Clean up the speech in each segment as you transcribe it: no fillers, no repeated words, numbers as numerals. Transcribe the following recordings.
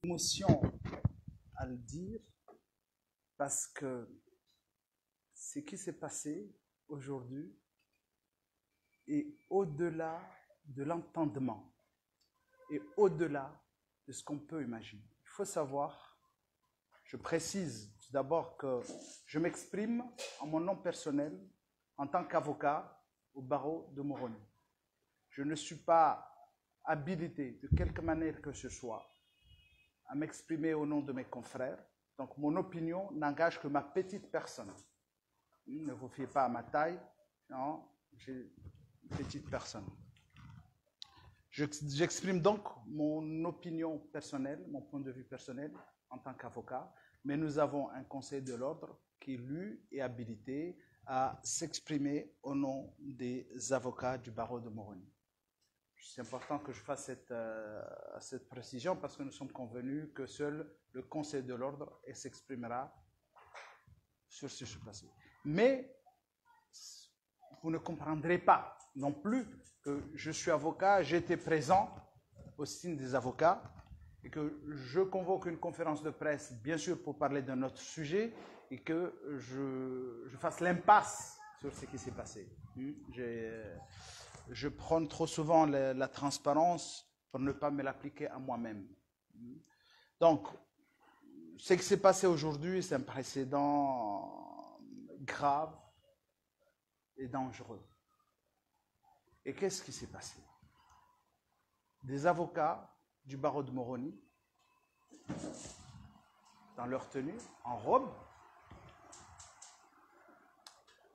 Émotion à le dire parce que ce qui s'est passé aujourd'hui est au-delà de l'entendement et au-delà de ce qu'on peut imaginer. Il faut savoir, je précise d'abord que je m'exprime en mon nom personnel en tant qu'avocat au barreau de Moroni. Je ne suis pas habilité de quelque manière que ce soit à m'exprimer au nom de mes confrères. Donc mon opinion n'engage que ma petite personne. Ne vous fiez pas à ma taille, non, j'ai une petite personne. J'exprime donc mon opinion personnelle, mon point de vue personnel en tant qu'avocat, mais nous avons un conseil de l'ordre qui, lui, est habilité à s'exprimer au nom des avocats du barreau de Moroni. C'est important que je fasse cette précision parce que nous sommes convenus que seul le conseil de l'ordre s'exprimera sur ce qui s'est passé. Mais vous ne comprendrez pas non plus que je suis avocat, j'étais présent au signe des avocats et que je convoque une conférence de presse, bien sûr pour parler d'un autre sujet, et que je fasse l'impasse sur ce qui s'est passé. Je prône trop souvent la transparence pour ne pas me l'appliquer à moi-même. Donc, ce qui s'est passé aujourd'hui, c'est un précédent grave et dangereux. Et qu'est-ce qui s'est passé? Des avocats du barreau de Moroni, dans leur tenue, en robe,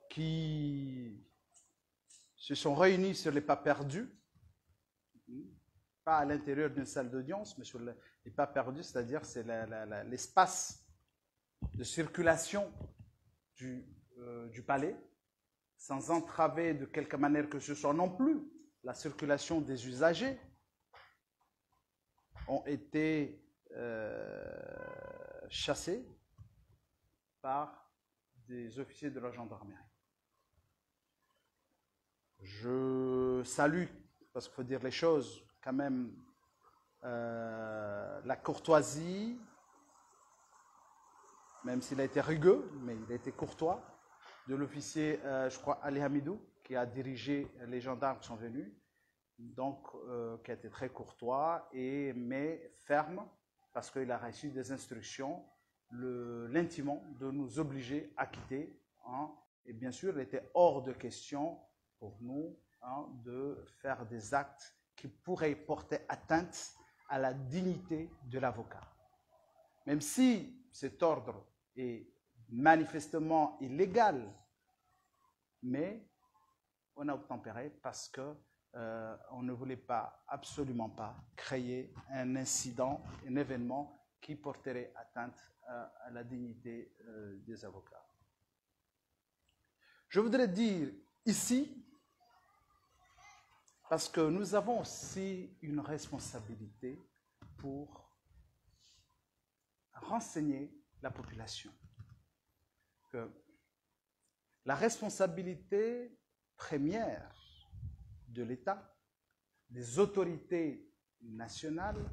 qui se sont réunis sur les pas perdus, pas à l'intérieur d'une salle d'audience, mais sur les pas perdus, c'est-à-dire c'est l'espace de circulation du palais, sans entraver de quelque manière que ce soit non plus la circulation des usagers, ont été chassés par des officiers de la gendarmerie. Je salue, parce qu'il faut dire les choses, quand même, la courtoisie, même s'il a été rugueux, mais il a été courtois, de l'officier, je crois, Ali Hamidou, qui a dirigé les gendarmes qui sont venus, donc qui a été très courtois, mais ferme, parce qu'il a reçu des instructions, l'intimant de nous obliger à quitter. Et bien sûr, il était hors de question pour nous de faire des actes qui pourraient porter atteinte à la dignité de l'avocat. Même si cet ordre est manifestement illégal, mais on a obtempéré parce qu'on ne voulait pas, absolument pas, créer un incident, un événement qui porterait atteinte à la dignité des avocats. Je voudrais dire ici, parce que nous avons aussi une responsabilité pour renseigner la population. Que la responsabilité première de l'État, des autorités nationales,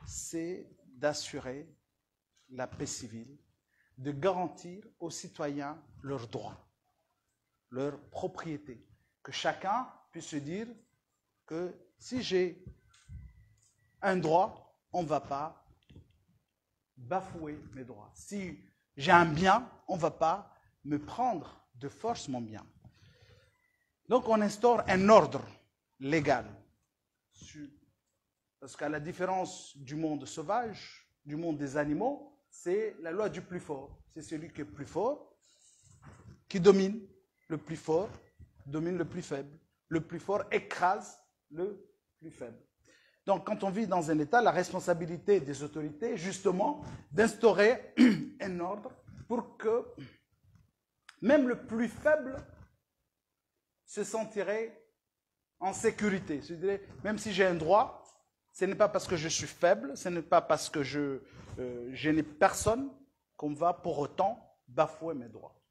c'est d'assurer la paix civile, de garantir aux citoyens leurs droits, leur propriété, que chacun puisse se dire que si j'ai un droit, on ne va pas bafouer mes droits. Si j'ai un bien, on ne va pas me prendre de force mon bien. Donc on instaure un ordre légal. Parce qu'à la différence du monde sauvage, du monde des animaux, c'est la loi du plus fort. C'est celui qui est plus fort qui domine. Le plus fort domine le plus faible. Le plus fort écrase le plus faible. Donc, quand on vit dans un État, la responsabilité des autorités, justement, d'instaurer un ordre pour que même le plus faible se sentirait en sécurité. C'est-à-dire, même si j'ai un droit, ce n'est pas parce que je suis faible, ce n'est pas parce que je n'ai personne qu'on va pour autant bafouer mes droits.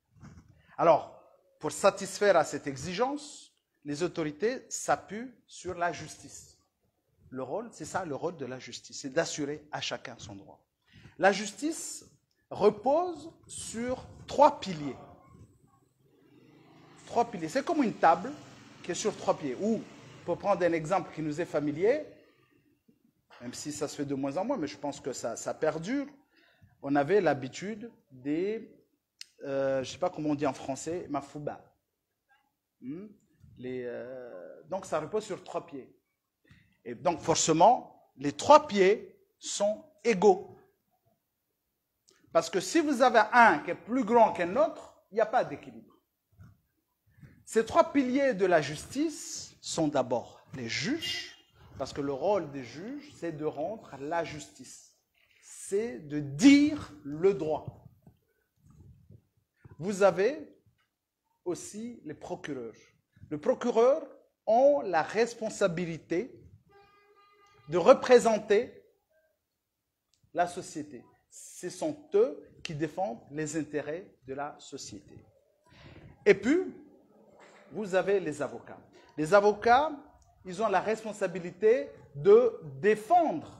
Alors, pour satisfaire à cette exigence, les autorités s'appuient sur la justice. le rôle, c'est ça le rôle de la justice, c'est d'assurer à chacun son droit. La justice repose sur 3 piliers. 3 piliers. C'est comme une table qui est sur 3 pieds. Ou, pour prendre un exemple qui nous est familier, même si ça se fait de moins en moins, mais je pense que ça perdure, on avait l'habitude des, je ne sais pas comment on dit en français, mafouba. Donc ça repose sur 3 pieds. Et donc forcément, les 3 pieds sont égaux. Parce que si vous avez un qui est plus grand qu'un autre, il n'y a pas d'équilibre. Ces 3 piliers de la justice sont d'abord les juges, parce que le rôle des juges, c'est de rendre la justice. C'est de dire le droit. Vous avez aussi les procureurs. Les procureurs ont la responsabilité de représenter la société. Ce sont eux qui défendent les intérêts de la société. Et puis, vous avez les avocats. Les avocats, ils ont la responsabilité de défendre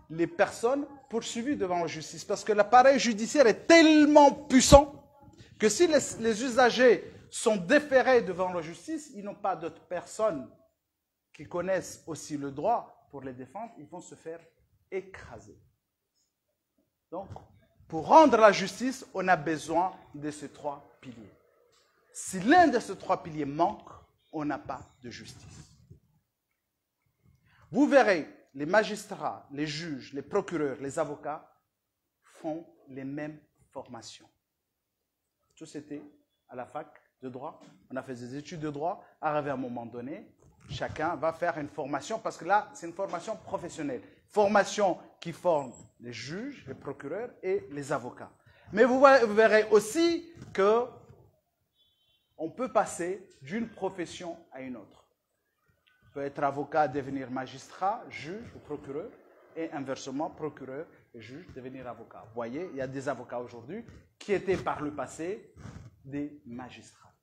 les personnes poursuivies devant la justice. Parce que l'appareil judiciaire est tellement puissant que si les usagers sont déférés devant la justice, ils n'ont pas d'autres personnes qui connaissent aussi le droit pour les défendre, ils vont se faire écraser. Donc, pour rendre la justice, on a besoin de ces 3 piliers. Si l'un de ces 3 piliers manque, on n'a pas de justice. Vous verrez, les magistrats, les juges, les procureurs, les avocats font les mêmes formations. Tous étaient à la fac de droit, on a fait des études de droit, arrivé à un moment donné, chacun va faire une formation, parce que là, c'est une formation professionnelle. Formation qui forme les juges, les procureurs et les avocats. Mais vous verrez aussi que on peut passer d'une profession à une autre. On peut être avocat, devenir magistrat, juge ou procureur, et inversement, procureur et juge, devenir avocat. Vous voyez, il y a des avocats aujourd'hui qui étaient par le passé des magistrats.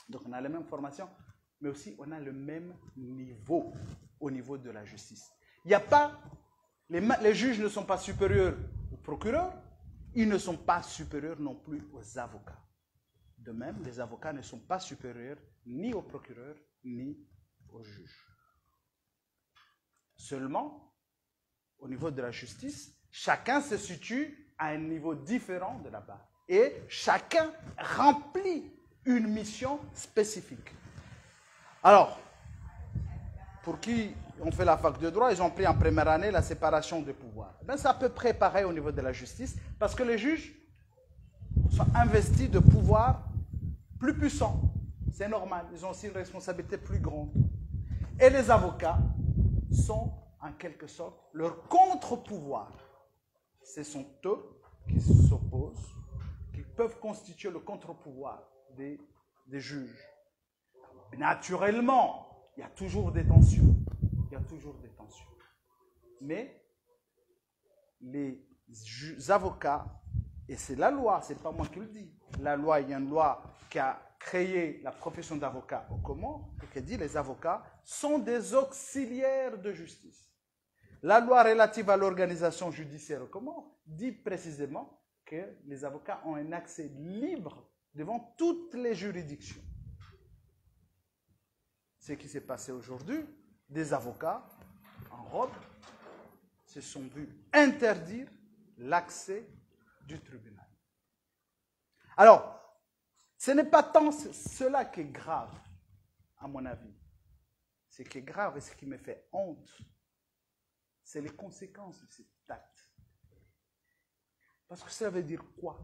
Donc on a la même formation, mais aussi on a le même niveau au niveau de la justice. Il n'y a pas, les juges ne sont pas supérieurs aux procureurs, ils ne sont pas supérieurs non plus aux avocats. De même, les avocats ne sont pas supérieurs ni aux procureurs ni aux juges. Seulement, au niveau de la justice, chacun se situe à un niveau différent de là-bas. Et chacun remplit une mission spécifique. Alors, pour qui ont fait la fac de droit, ils ont pris en première année la séparation des pouvoirs. C'est à peu près pareil au niveau de la justice, parce que les juges sont investis de pouvoirs plus puissants. C'est normal, ils ont aussi une responsabilité plus grande. Et les avocats sont en quelque sorte leur contre-pouvoir. Ce sont eux qui s'opposent, qui peuvent constituer le contre-pouvoir des juges. Naturellement, il y a toujours des tensions. Il y a toujours des tensions. Mais les avocats, et c'est la loi, ce n'est pas moi qui le dis. La loi, il y a une loi qui a créé la profession d'avocat au Comores et qui dit que les avocats sont des auxiliaires de justice. La loi relative à l'organisation judiciaire au Comores dit précisément que les avocats ont un accès libre devant toutes les juridictions. Ce qui s'est passé aujourd'hui, des avocats en robe se sont vus interdire l'accès du tribunal. Alors, ce n'est pas tant cela qui est grave, à mon avis. Ce qui est grave et ce qui me fait honte, c'est les conséquences de cet acte. Parce que ça veut dire quoi?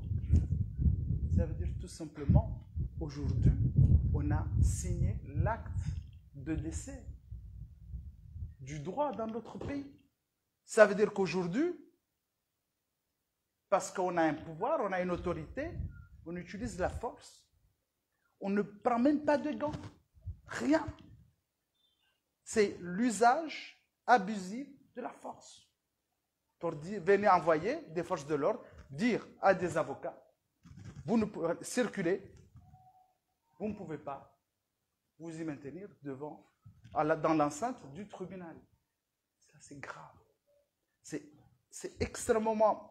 Ça veut dire tout simplement, aujourd'hui, on a signé l'acte de décès du droit dans notre pays. Ça veut dire qu'aujourd'hui, parce qu'on a un pouvoir, on a une autorité, on utilise la force. On ne prend même pas de gants. Rien. C'est l'usage abusif de la force. Pour venir envoyer des forces de l'ordre, dire à des avocats, vous ne pouvez circuler, vous ne pouvez pas vous y maintenir devant dans l'enceinte du tribunal. Ça, c'est grave. C'est extrêmement...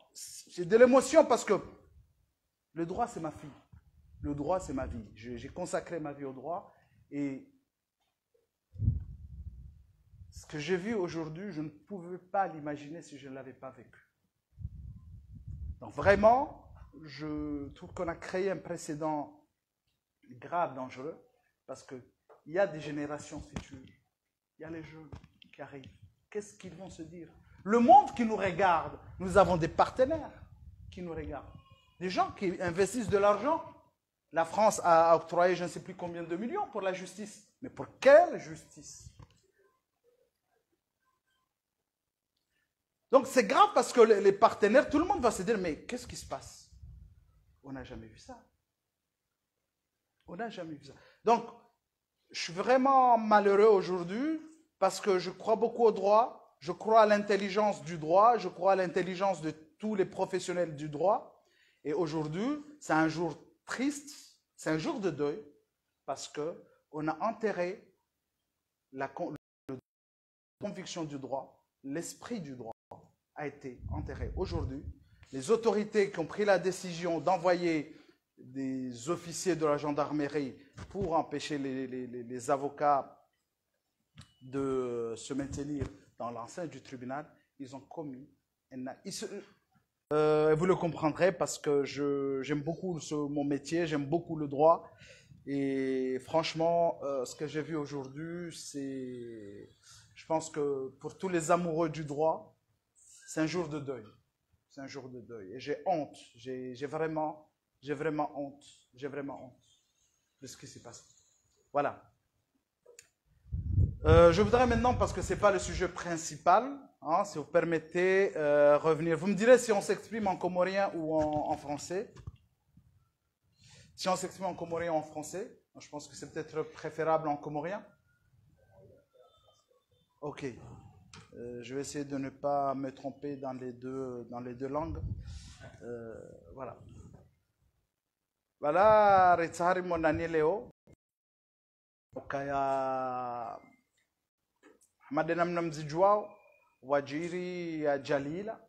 J'ai de l'émotion parce que le droit, c'est ma fille. Le droit, c'est ma vie. J'ai consacré ma vie au droit. Et ce que j'ai vu aujourd'hui, je ne pouvais pas l'imaginer si je ne l'avais pas vécu. Donc vraiment, je trouve qu'on a créé un précédent grave, dangereux, parce qu'il y a des générations futures. Il y a les jeunes qui arrivent. Qu'est-ce qu'ils vont se dire? Le monde qui nous regarde, nous avons des partenaires qui nous regardent. Des gens qui investissent de l'argent. La France a octroyé je ne sais plus combien de millions pour la justice. Mais pour quelle justice? Donc c'est grave parce que les partenaires, tout le monde va se dire, mais qu'est-ce qui se passe? On n'a jamais vu ça. On n'a jamais vu ça. Donc, je suis vraiment malheureux aujourd'hui parce que je crois beaucoup au droit, je crois à l'intelligence du droit, je crois à l'intelligence de tous les professionnels du droit. Et aujourd'hui, c'est un jour triste, c'est un jour de deuil parce qu'on a enterré la conviction du droit, l'esprit du droit a été enterré aujourd'hui. Les autorités qui ont pris la décision d'envoyer des officiers de la gendarmerie pour empêcher les avocats de se maintenir dans l'enceinte du tribunal, ils ont commis vous le comprendrez parce que j'aime beaucoup mon métier, j'aime beaucoup le droit. Et franchement, ce que j'ai vu aujourd'hui, c'est... Je pense que pour tous les amoureux du droit, c'est un jour de deuil. C'est un jour de deuil. Et j'ai honte. J'ai vraiment honte. J'ai vraiment honte de ce qui s'est passé. Voilà. Je voudrais maintenant, parce que ce n'est pas le sujet principal, hein, si vous permettez, revenir. Vous me direz si on s'exprime en comorien ou en français. Si on s'exprime en comorien ou en français, je pense que c'est peut-être préférable en comorien. Ok. Je vais essayer de ne pas me tromper dans les deux langues. Voilà. Voilà, Ritsari Monani Leo. Kaya Madenam Namzijwao, Wajiri ya Jalila,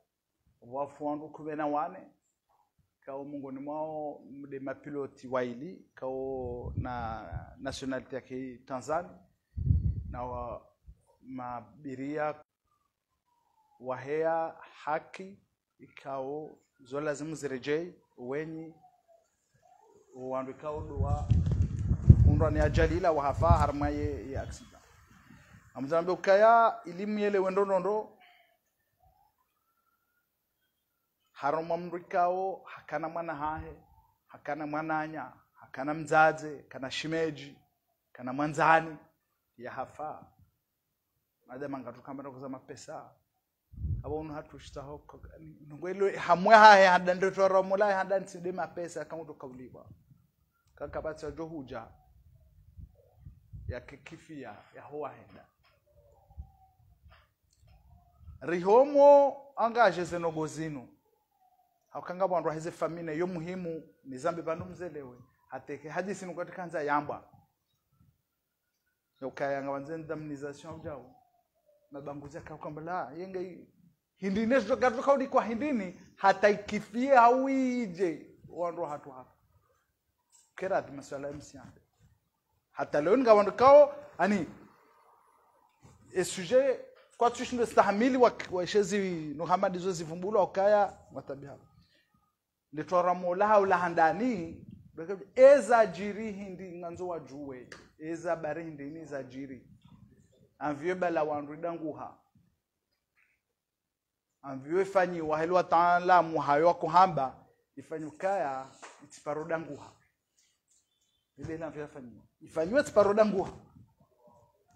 Wafuandu Kubena Wane, Kao Mungoni Mwao, de mapiloti Waili, Kao na nationalité yake Tanzania, na mabiria wahea haki ikao zola lazimu zirejei wenyi uandikao dua undwani ajalila wahafa harmaye ya aksida amzambe ukaya elimu yele wendonondo haroma mrikao hakana mwana hahe hakana mwananya hakana mzaze kana shimeji kana mwanzani ya hafa madama ngatukamera kuzama pesa abonu hatushitaho ngwelo hamwe haya hadande toramula hadande sinde mapesa kama tukauliwa kakabatsa johuja ya kikifia ya huwa henda rihomo angaje zenogozino hakanga bwandu heze famine yo muhimu ni zambe bandu mzelewe hateke hadisi nukatika yamba ukayanga wanzenda immunization jao mabanguzi kwamba la yenge hindine zokatoka udi kwa hindini hata ikifie hauije wandu hatu hapa kerati maswala msiande hata leo ngawandu kao ani e sujet kwa tushinde stahamili wa shezi no hamadi zo zivumbula ukaya watabia letora mola ula handani eza jiri hindi nganzo wajuwe eza bari hindi ni za jiri anviwe bala wandu danguha anviwe fanyi wahelwa taala muhayo kuhamba ifanyu kaya itiparoda nguha ile na vya fanyi ifanywe itiparoda nguha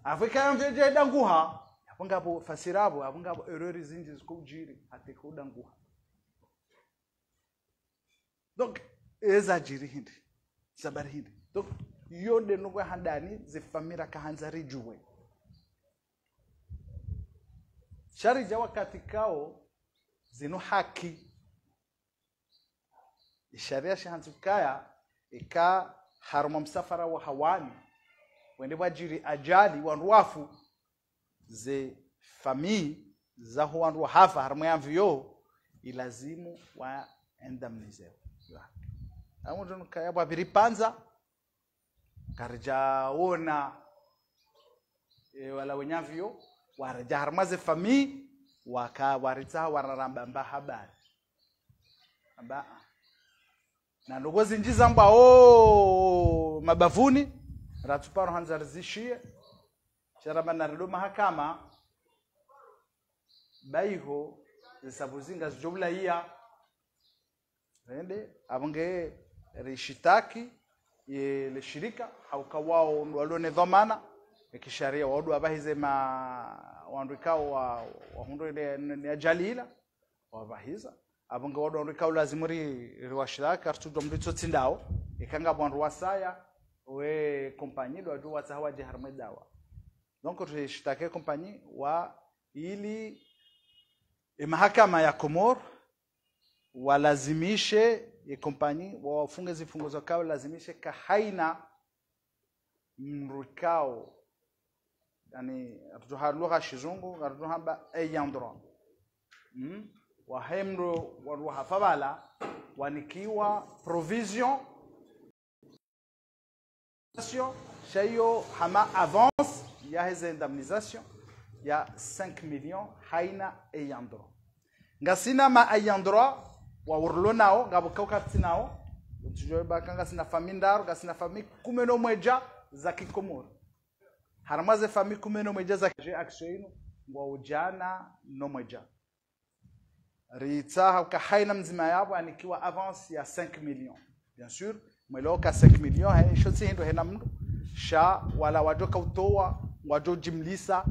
afrika anviwe danguha ngapo fasirabo abungabo erreurs zinji zikujiri atekuda nguha donc eza jiri hindi sabari hindi donc yonde nugwe handani zifamira kahanzari juwe shari jawa katikao zino haki sharia shahanzukaya ika haruma msafara wa hawani wende wajiri ajali wandu wafu ze famii za wandu hafa harmo yavyo ilazimu wa indemnize amu ndo kayabwa biripanza karjaona wala wenyavyo waraja harmaze famii waka warita wararamba mba habari amba na ndogozi njiza mba mabavuni ratuparo hanzarizishie sharaba na redo mahakama baiho zisabuzinga zijobla iya rende abonge rishitaki ile shirika haukawao walone dhamana ikisharia wadu abahize wandikao wa hundo ni ajalila wabahiza abonge wadu wandikao lazimuri riwashiraka artudo mdito tindao ikanga bwandu wasaya we kompanyi do adu watsawa je harmedawa donc rishitake kompanyi wa ili mahakama ya Komoro walazimishe kompanyi wafunge zifungo za kao lazimishe kahaina mrukao yani atuharluha shizungu atuhamba ayandro wa hemro wa hafabala wanikiwa provision shayo hama avance ya hizo indemnisation ya 5 millions haina ayandro ngasina ma ayandro wa urlonao ngabo kaukatinao tujoe bakanga sina famindaro gasina fami kumeno mweja za Kikomoro haramaze fami kumeno mweja za action wa ujana no mweja rita ka haina mzima yabo anikiwa avance ya 5 millions bien sûr mweloka 5 millions hai shoti hindo hena mndo sha wala wadoka utoa wajo jimlisa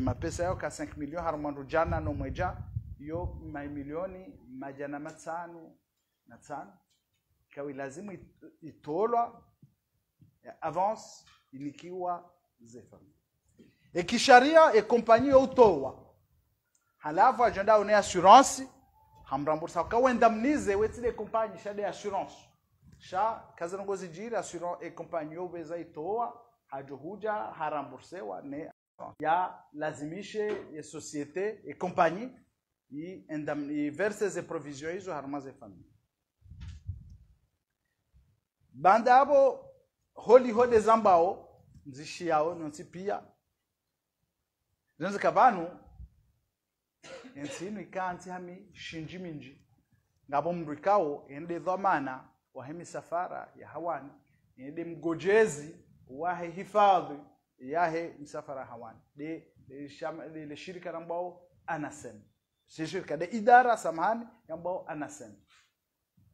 mapesa yao ka 5 millions haramando jana no mweja yo milioni majana matano na tano kawi lazimu itolwa avance inikiwa zefa ekisharia kompanyi utowa halafu ajenda une assurance hamrambursa kwa indemnize wetile kompanyi shade assurance sha kaza ngozi jira assurance kompanyi obeza itowa hajohuja harambursewa ne ya lazimishe ya societe e kompanyi i verse ze provisions hizo harmaze family bandabo holi zambao nzishiao nonsipia zenze kabanu ensinu ikanti hami shinji minji ngabo mrikao ende dhamana wa hemi safara ya hawani ende mgojezi wa hifadhi yahe msafara hawani de shirika ambao anasema si shirika de idara samahani ambao anasema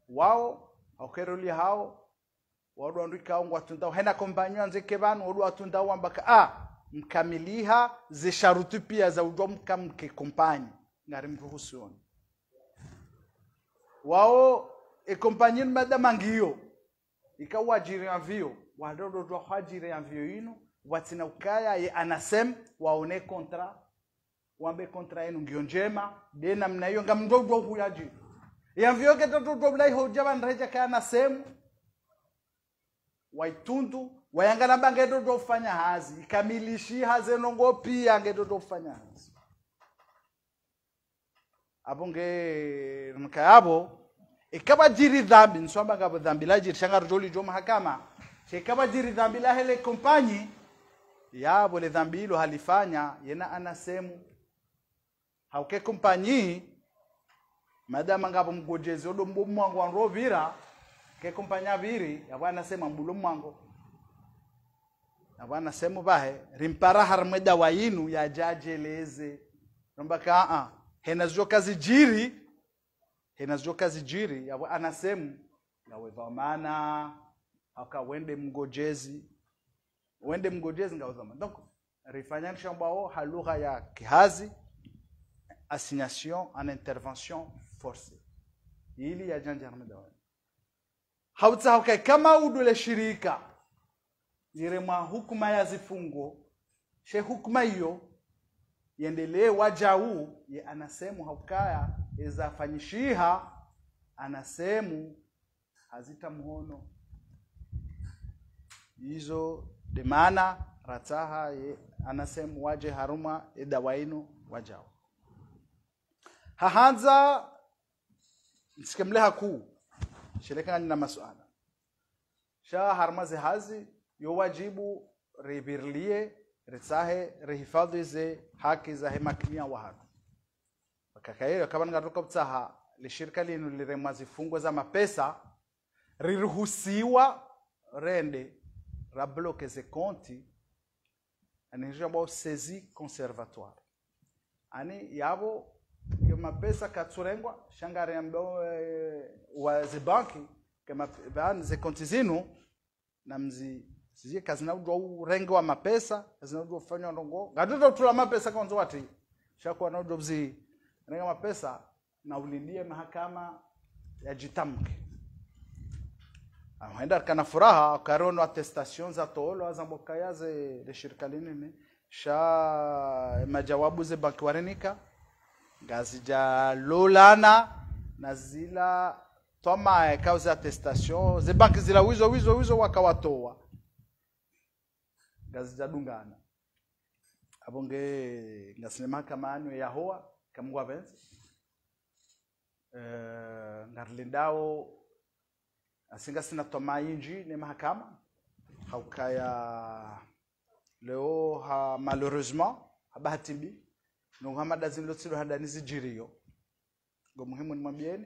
wao aukeroli hao wadu andika ngwatunda hena kompanyo anzeke banu wadu atunda wambaka mkamiliha ze sharuti pia za udom kamke kompanyi ngari mruhusioni wao kompanyi madama ngio ikawajiri avio wadodo do hajiri avio ino watina ukaya ye anasem waone kontra wambe kontra yenu ngio njema de namna hiyo ngamdogo huyaji yavyoke toto blai hojaba nreja kana semu waitundu wayangana bange toto fanya hazi ikamilishi haze nongo pia nge toto fanya hazi abonge mkayabo ikaba jiri dhambi nswamba ngabo dhambi la jiri shanga rujoli jo mahakama ikaba jiri dhambi la hele kompanyi ya bole dhambi hilo halifanya yena anasemu hauke kompanyi madama ngabo mgojezi odo mbomu wangu wanrovira ke kompanya viri yabana sema mbulumu wangu yabana sema bahe rimpara harmeda wayinu ya jajeleze nombaka hena zio kazi jiri yabo anasemu yawe dhamana aka wende mgojezi ngao dhamana donc rifanya shambao halugha ya kihazi assignation en intervention forcée ili ya janja harmeda hauta kama udule shirika yirema hukuma ya zifungo she hukuma hiyo yendelee wajau ye anasemu haukaya ezafanyishiha anasemu hazita muhono hizo de maana rataha anasema waje haruma dawainu wajao hahanza nsikemle haku shirika na masuala sha harmaze hazi yo wajibu rebirlie retahe rehifadhize haki za hemakinia wa hatu wakakayo kama ngatoka btaha le shirika linu liremazi fungwa za mapesa riruhusiwa rende rabloke ze konti anijabo saisie conservatoire ani yabo yo mapesa katsurengwa shangare ambo wa ze banki kama ban ze konti zinu namzi sizie kazina udwa rengo wa mapesa kazina udwa fanya ndongo ngatoto tula mapesa kwanza wati shakuwa na udwa bzi renga mapesa na ulindie mahakama ya jitamke aenda kana furaha karono attestation za tolo azambokaya ze de shirika linene sha majawabu ze banki warenika gazija lolana na zila toma causa attestation ze banki zila wizo wakawatoa gazija dungana abonge ngasinema kama anyo ya hoa kamwa benzi ngarlindao asinga sina toma inji ne mahakama haukaya leo ha malheureusement habahatimbi no hamada zinlotsilo hadani zijirio ngo muhimu ni mwambieni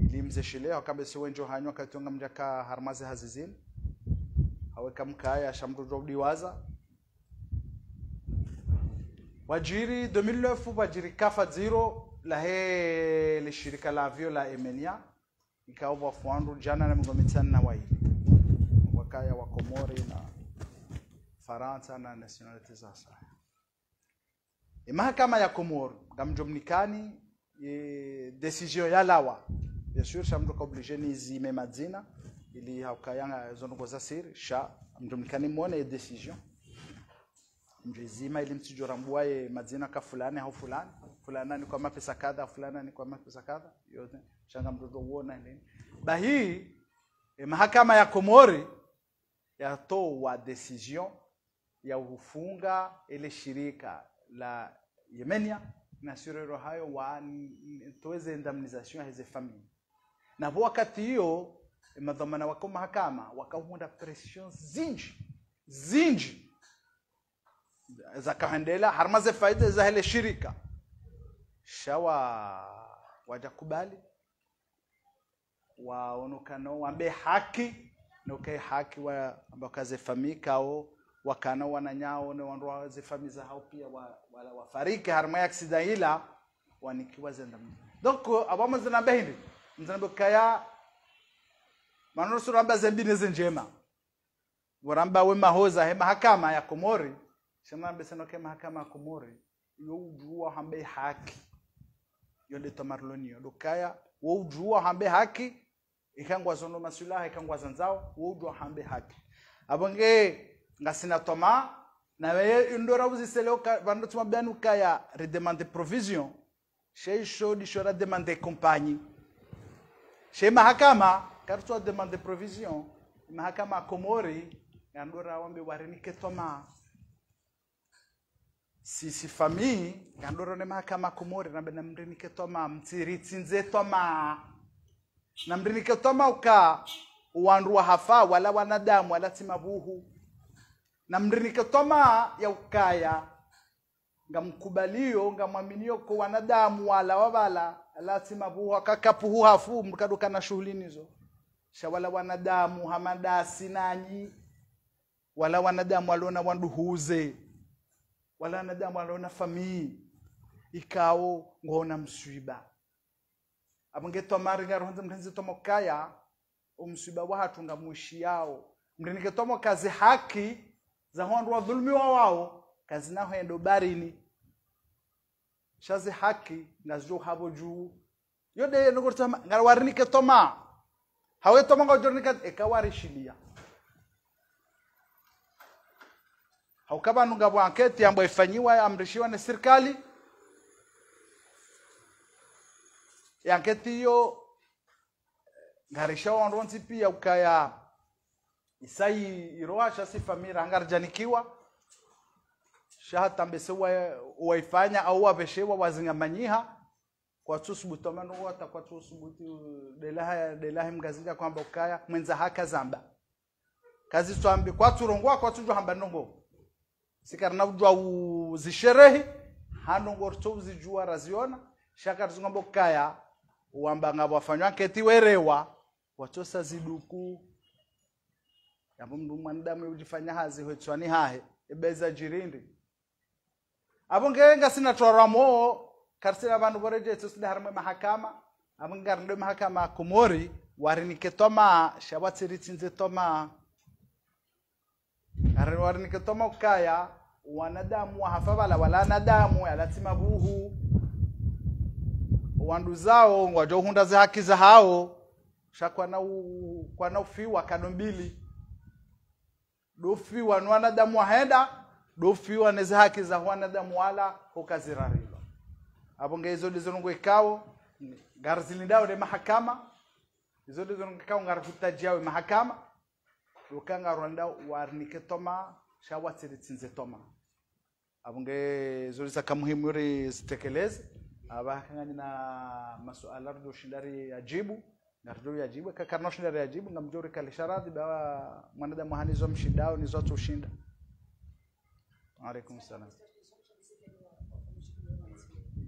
ilimze shile akabese wenjo hanywa katonga mjaka harmaze hazizin haweka mkaya shamrujo diwaza wajiri 2009 wajiri kafa zero la he le shirika la vio la Emenia ikawa fuandu jana na mgomitana na waili wakaya wa Komori na Faransa na nationality za sasa mahakama ya Komori gamjomnikani decision ya lawa bien sûr shamdoka obligé ni zime madzina ili haukayanga zongo za siri sha mjomnikani muone decision mjizima ili mtijora mbwaye madzina ka fulani au fulani ni kwa mapesa kadha fulani ni kwa mapesa kadha yote shanga mtoto uona nini bahi mahakama ya Komori yatoa decision ya ufunga ile shirika la Yemenia na surero hayo wa tuweze indemnisation hizo familia na wakati hiyo madhamana wako mahakama wakaunda pression zinji za kahandela harmaze faida za ile shirika shawa wajakubali waonekano wambe haki noke haki wa ambakaze famika au wakana wananyao ne wanroa ze famiza hao pia wala wafariki harma accident ila wanikiwa zenda donc abama zina behindi mzana kaya manoro ramba zembine zenjema waramba we mahoza he mahakama ya Komori sema mbeseno ke mahakama ya Komori yo ujua hambe haki yonde tomarlonio dokaya wo ujua hambe haki ikangwa zono masulaha ikangwa zanzao wo ujua hambe haki abonge ngasina toma na wewe ndora uziseloka bando tuma banu kaya redemande provision chez di shora demande compagnie chez mahakama karto demande provision mahakama Komori ngandora wambe warenike toma si famille ngandora ne mahakama Komori na mrenike toma mtiritsinze toma na mrenike toma uka uandwa hafa wala wanadamu wala timabuhu na mrinike toma ya ukaya ngamkubalio ngamwaminio kwa wanadamu wala wabala lazima buha kakapuhu hafu mkaduka na shughuli nizo shawala wanadamu hamadasi nanyi wala wanadamu walona wanduhuze wala wanadamu walona famii ikao ngona mswiba abonge tomari ngaronze mtenzi tomokaya umswiba watu ngamuishi yao mrinike tomo kazi haki za hondu wa dhulmi wao kazi naho endo barini shazi haki ngazo habo juu yode nogorta ngarwarinike toma hawe toma ngojornika ekawarishilia haukaba nungabo anketi ambayo ifanyiwa amrishiwa na serikali ya anketi hiyo ngarisha wandonzi pia ukaya isai iroa shasi famira angarjanikiwa shahatambese waifanya au waveshewa wazingamanyiha kwa tusubutu manu wata kwa tusubutu delaha mgazinja kwamba ukaya mwenza haka zamba kazi twambi kwa turongwa kwa tujwa hamba nongo sikarna ujwa uzisherehi hanongo tuzijua raziona shaka tuzungamba ukaya uamba ngabo afanywa keti werewa watosa ziduku yambo mndu mwanadamu ujifanya hazi hwetswani hahe ebeza jirindi abongenga sina toramo karsira abantu boreje tusida harmwe mahakama abangarinde mahakama kumori warinike toma shabatsiri tinze toma warinike toma ukaya wanadamu hafabala wala nadamu alatima buhu wandu zao wajohunda za haki za hao shakwa na ufiwa kanombili dofiwa ni wanadamu wahenda dofiwa neza haki za wanadamu wala ukazirariba abonge hizo dizongo ikao garzilindao de mahakama hizo dizongo ikao ngarfutajiao mahakama ukanga rwanda warnike toma shawatsiri tsinze toma abonge hizo za kamuhimu ri zitekeleze abakangani na masuala rdo shindari ajibu nardo yajibu kakarno shindari ajibu ngamjori kalisharadi ba mwanadamu hanizo mshindao ni zote ushinda. Alaykoum salam.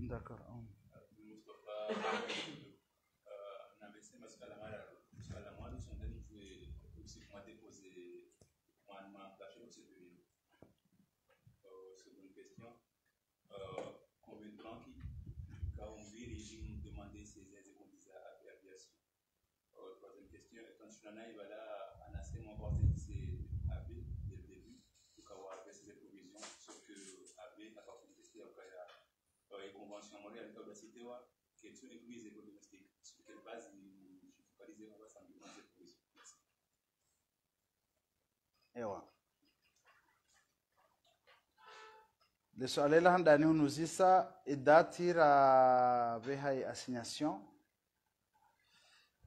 D'accord. Convention mondiale de la cité wa question église économique sur quelle base il focaliser on va s'ambiance cette provision. Ewa le swali la ndani unuzisa idati ra behai assignation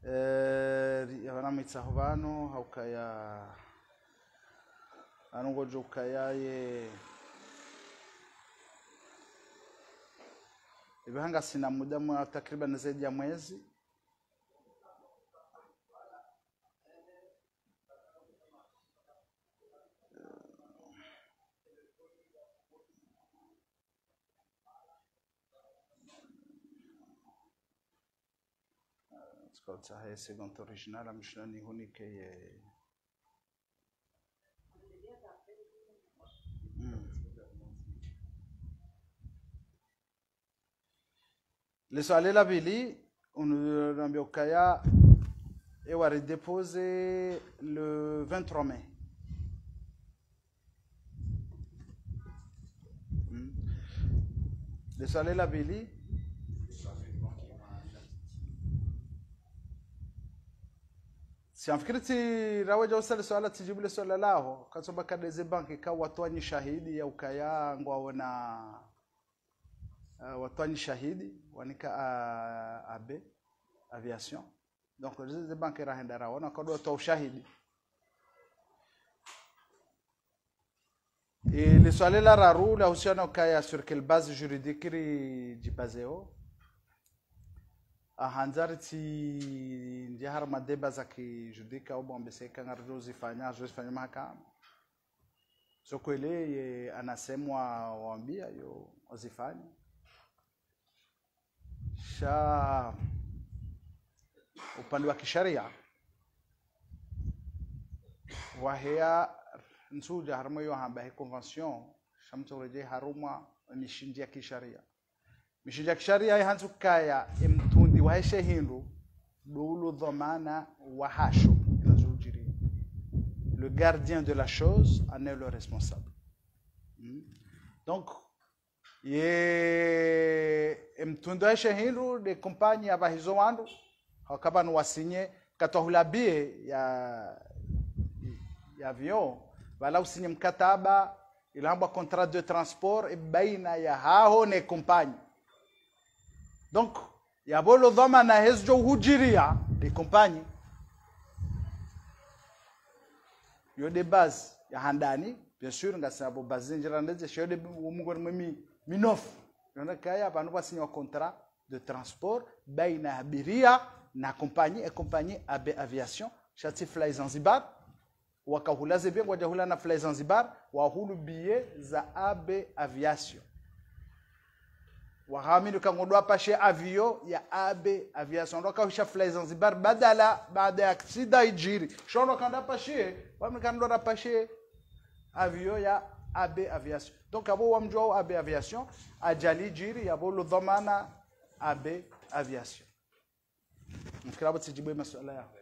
yana mitsahubano haukaya anongojo kayaye ibihanga sina muda mwa takriban zaidi ya mwezi Skolta hai second original amshlani hunike Le swali la pili unaambia ukaya ewa redepose le 23 mai. Le swali la pili siamfikiri rawaja usale swala tijibu le swala lao kasoba kadeze banki ka watwanyi shahidi ya ukaya ngwaona watwanyi shahidi wanika abe aviation donc les banques rahenda raona kado to shahidi et le swali la raru la husiana ukaya sur quelle base juridique ri baseo ahanzari ti njihara madeba za kijudika au bombeseka ngarjo zifanya mahakama so kwele anasemwa waambia yo wazifanya sha upande wa kisheria wahea nsuja harmo yo hamba he convention shamtoreje haruma mishinji ya kisheria mishinji ya kisheria hanzukaya imtundi waishe hindu dulu dhamana wa hasho inazujiri le gardien de la chose en est le responsable donc ye mtundi waishe hindu de compagnie abahizo wandu hakaba no wasinye katohulabie ya avion wala usinye mkataba ilamba contrat de transport baina ya hao ne compagnie donc yabolo dhamana hezjo hujiria de compagnie yo de base ya handani bien sûr ngasabo base njira ndeze yo de mungo minof yona kaya abantu basinya contrat de transport baina abiria na compagnie et compagnie AB Aviation chati fly Zanzibar wakahulaze bien wajahula na fly Zanzibar wahulu billet za AB Aviation wahamini kangodwa pashe avio ya AB Aviation ndoka usha fly Zanzibar badala baada ya aksida ijiri shono kanda pashe wamikandora pashe avio ya AB Aviation donc abo wamjua AB Aviation ajali jiri yabo lo dhamana AB Aviation mfikira bote jibu masuala yao